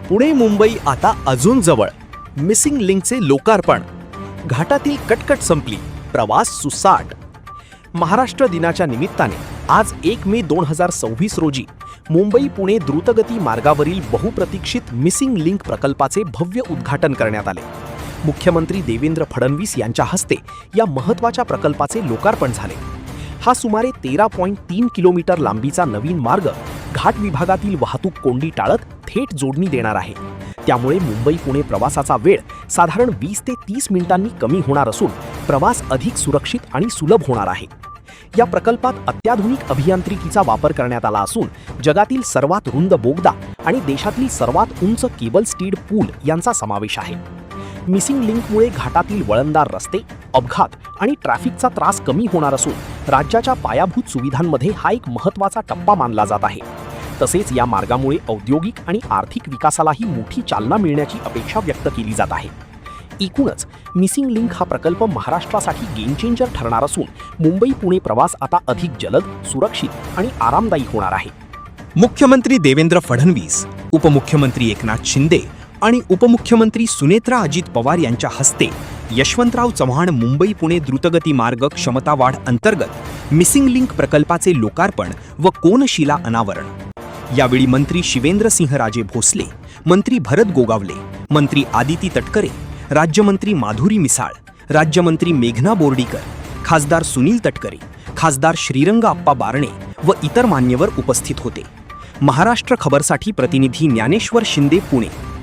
पुणे मुंबई आता अजून जवळ. मिसिंग लिंकचे लोकार्पण. घाटातील कटकट संपली, प्रवास सुसाट. महाराष्ट्र दिनाच्या निमित्ताने आज 1 मे 2026 रोजी मुंबई पुणे द्रुतगती मार्गावरील बहुप्रतीक्षित मिसिंग लिंक प्रकल्पाचे भव्य उद्घाटन करण्यात आले. मुख्यमंत्री देवेंद्र फडणवीस यांच्या हस्ते या महत्त्वाच्या प्रकल्पाचे लोकार्पण झाले. हा सुमारे 13.3 किलोमीटर लांबीचा नवीन मार्ग घाट विभागातील वाहतूक कोंडी टाळत थेट जोडणी देणार आहे. त्यामुळे मुंबई पुणे प्रवासाचा वेळ साधारण 20 ते 30 मिनिटांनी कमी होणार असून प्रवास अधिक सुरक्षित आणि सुलभ होणार आहे. या प्रकल्पात अत्याधुनिक अभियांत्रिकीचा वापर करण्यात आला असून जगातील सर्वात रुंद बोगदा आणि देशातील सर्वात उंच केबल स्टीड पूल यांचा समावेश आहे. मिसिंग लिंकमुळे घाटातील वळणदार रस्ते, अपघात आणि ट्रॅफिकचा त्रास कमी होणार असून राज्याच्या पायाभूत सुविधांमध्ये हा एक महत्त्वाचा टप्पा मानला जात आहे. तसेच या मार्गामुळे औद्योगिक आणि आर्थिक विकासालाही मोठी चालना मिळण्याची अपेक्षा व्यक्त केली जात आहे. एकूणच मिसिंग लिंक हा प्रकल्प महाराष्ट्रासाठी गेम चेंजर ठरणार असून मुंबई पुणे प्रवास आता अधिक जलद, सुरक्षित आणि आरामदायी होणार आहे. मुख्यमंत्री देवेंद्र फडणवीस, उपमुख्यमंत्री एकनाथ शिंदे आणि उपमुख्यमंत्री सुनेत्रा अजित पवार यांच्या हस्ते यशवंतराव चव्हाण मुंबई पुणे द्रुतगती मार्ग क्षमता वाढ अंतर्गत मिसिंग लिंक प्रकल्पाचे लोकार्पण व कोनशिला अनावरण. यावेळी मंत्री शिवेंद्रसिंहराजे भोसले, मंत्री भरत गोगावले, मंत्री आदिती तटकरे, राज्यमंत्री माधुरी मिसाळ, राज्यमंत्री मेघना बोर्डीकर, खासदार सुनील तटकरे, खासदार श्रीरंग आप्पा बारणे व इतर मान्यवर उपस्थित होते. महाराष्ट्र खबरसाठी प्रतिनिधी ज्ञानेश्वर शिंदे, पुणे.